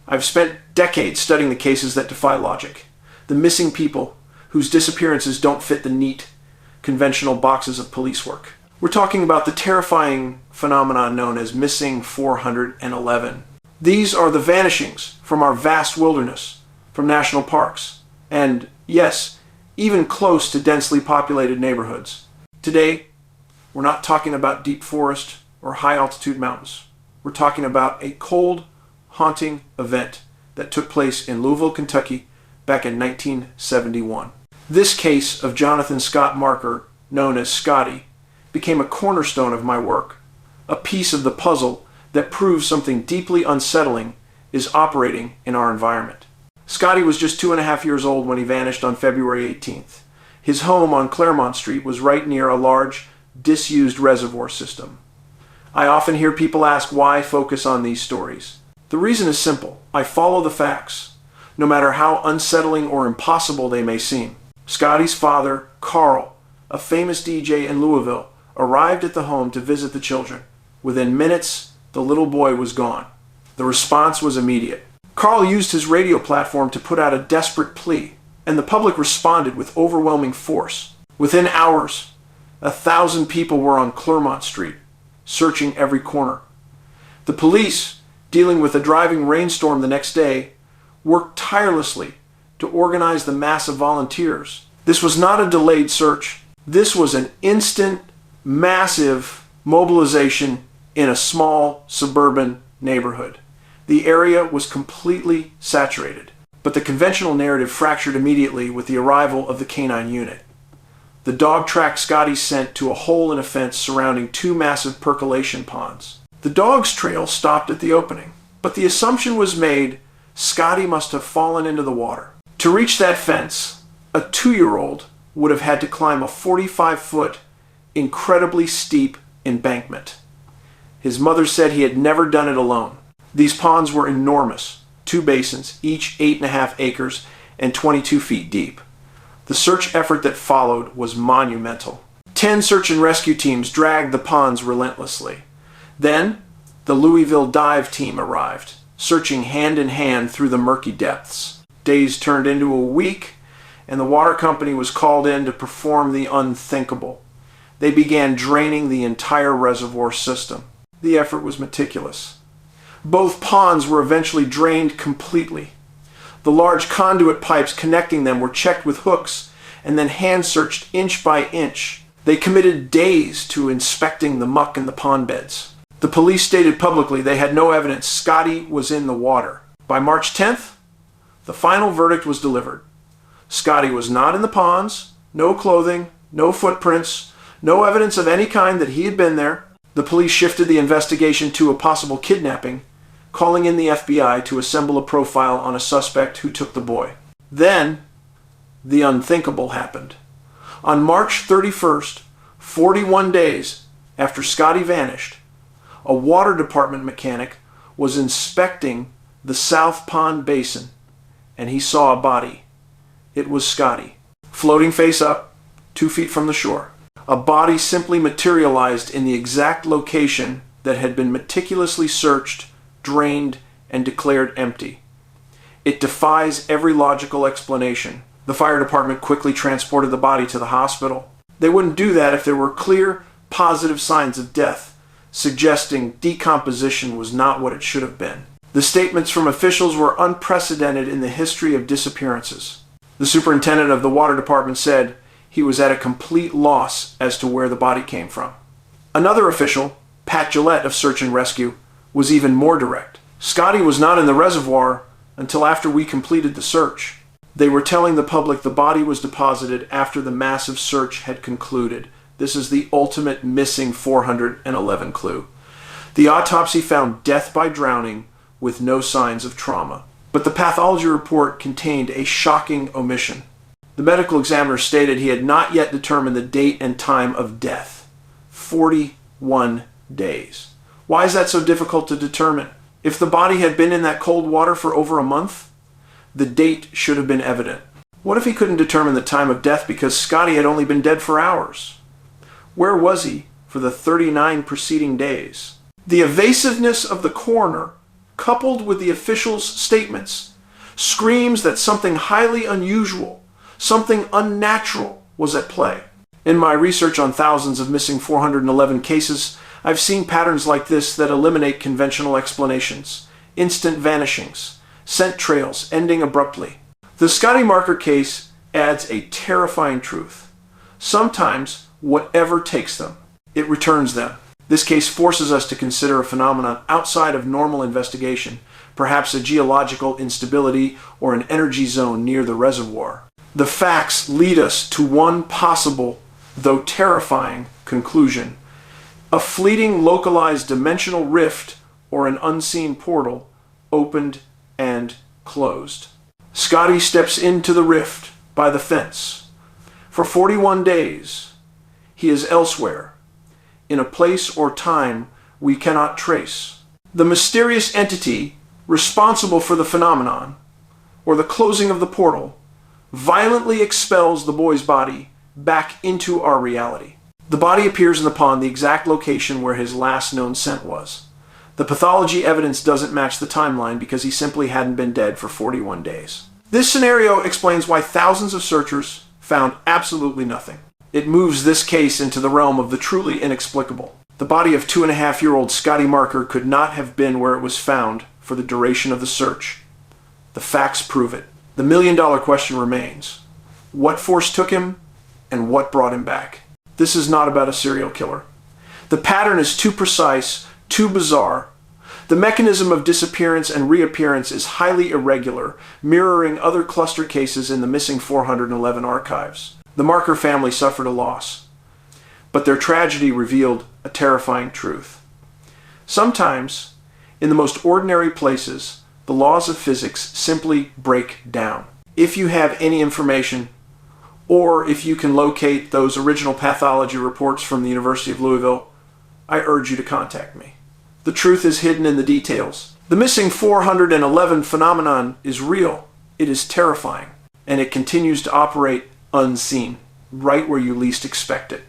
I've spent decades studying the cases that defy logic, the missing people whose disappearances don't fit the neat, conventional boxes of police work. We're talking about the terrifying phenomenon known as missing 411. These are the vanishings from our vast wilderness, from national parks, and, yes, even close to densely populated neighborhoods. Today, we're not talking about deep forest or high-altitude mountains. We're talking about a cold, haunting event that took place in Louisville, Kentucky, back in 1971. This case of Jonathan Scott Marker, known as Scotty, became a cornerstone of my work, a piece of the puzzle that proves something deeply unsettling is operating in our environment. Scotty was just 2.5 years old when he vanished on February 18th. His home on Claremont Street was right near a large, disused reservoir system. I often hear people ask why focus on these stories. The reason is simple. I follow the facts, no matter how unsettling or impossible they may seem. Scotty's father, Carl, a famous DJ in Louisville, arrived at the home to visit the children. Within minutes, the little boy was gone. The response was immediate. Carl used his radio platform to put out a desperate plea, and the public responded with overwhelming force. Within hours, 1,000 people were on Claremont Street, searching every corner. The police, dealing with a driving rainstorm the next day, worked tirelessly to organize the mass of volunteers. This was not a delayed search. This was an instant, massive mobilization in a small suburban neighborhood. The area was completely saturated, but the conventional narrative fractured immediately with the arrival of the canine unit. The dog tracked Scotty's scent to a hole in a fence surrounding 2 massive percolation ponds. The dog's trail stopped at the opening, but the assumption was made Scotty must have fallen into the water. To reach that fence, a 2-year-old would have had to climb a 45-foot, incredibly steep embankment. His mother said he had never done it alone. These ponds were enormous, 2 basins, each 8.5 acres and 22 feet deep. The search effort that followed was monumental. 10 search and rescue teams dragged the ponds relentlessly. Then, the Louisville dive team arrived, searching hand in hand through the murky depths. Days turned into a week, and the water company was called in to perform the unthinkable. They began draining the entire reservoir system. The effort was meticulous. Both ponds were eventually drained completely. The large conduit pipes connecting them were checked with hooks and then hand-searched inch by inch. They committed days to inspecting the muck in the pond beds. The police stated publicly they had no evidence Scotty was in the water. By March 10th, the final verdict was delivered. Scotty was not in the ponds, no clothing, no footprints, no evidence of any kind that he had been there. The police shifted the investigation to a possible kidnapping, calling in the FBI to assemble a profile on a suspect who took the boy. Then, the unthinkable happened. On March 31st, 41 days after Scotty vanished, a water department mechanic was inspecting the South Pond Basin, and he saw a body. It was Scotty, floating face up, 2 feet from the shore. A body simply materialized in the exact location that had been meticulously searched, drained, and declared empty. It defies every logical explanation. The fire department quickly transported the body to the hospital. They wouldn't do that if there were clear, positive signs of death, suggesting decomposition was not what it should have been. The statements from officials were unprecedented in the history of disappearances. The superintendent of the water department said he was at a complete loss as to where the body came from. Another official, Pat Gillette of Search and Rescue, was even more direct. Scotty was not in the reservoir until after we completed the search. They were telling the public the body was deposited after the massive search had concluded. This is the ultimate missing 411 clue. The autopsy found death by drowning with no signs of trauma. But the pathology report contained a shocking omission. The medical examiner stated he had not yet determined the date and time of death. 41 days. Why is that so difficult to determine? If the body had been in that cold water for over a month, the date should have been evident. What if he couldn't determine the time of death because Scotty had only been dead for hours? Where was he for the 39 preceding days? The evasiveness of the coroner coupled with the officials' statements, screams that something highly unusual, something unnatural was at play. In my research on thousands of missing 411 cases, I've seen patterns like this that eliminate conventional explanations, instant vanishings, scent trails ending abruptly. The Scotty Marker case adds a terrifying truth. Sometimes, whatever takes them, it returns them. This case forces us to consider a phenomenon outside of normal investigation, perhaps a geological instability or an energy zone near the reservoir. The facts lead us to one possible, though terrifying, conclusion. A fleeting localized dimensional rift or an unseen portal opened and closed. Scotty steps into the rift by the fence. For 41 days, he is elsewhere, in a place or time we cannot trace. The mysterious entity responsible for the phenomenon, or the closing of the portal, violently expels the boy's body back into our reality. The body appears in the pond, the exact location where his last known scent was. The pathology evidence doesn't match the timeline because he simply hadn't been dead for 41 days. This scenario explains why thousands of searchers found absolutely nothing. It moves this case into the realm of the truly inexplicable. The body of 2.5-year-old Scotty Marker could not have been where it was found for the duration of the search. The facts prove it. The million-dollar question remains: what force took him and what brought him back? This is not about a serial killer. The pattern is too precise, too bizarre. The mechanism of disappearance and reappearance is highly irregular, mirroring other cluster cases in the missing 411 archives. The Marker family suffered a loss, but their tragedy revealed a terrifying truth. Sometimes, in the most ordinary places, the laws of physics simply break down. If you have any information, or if you can locate those original pathology reports from the University of Louisville, I urge you to contact me. The truth is hidden in the details. The missing 411 phenomenon is real, it is terrifying, and it continues to operate unseen, right where you least expect it.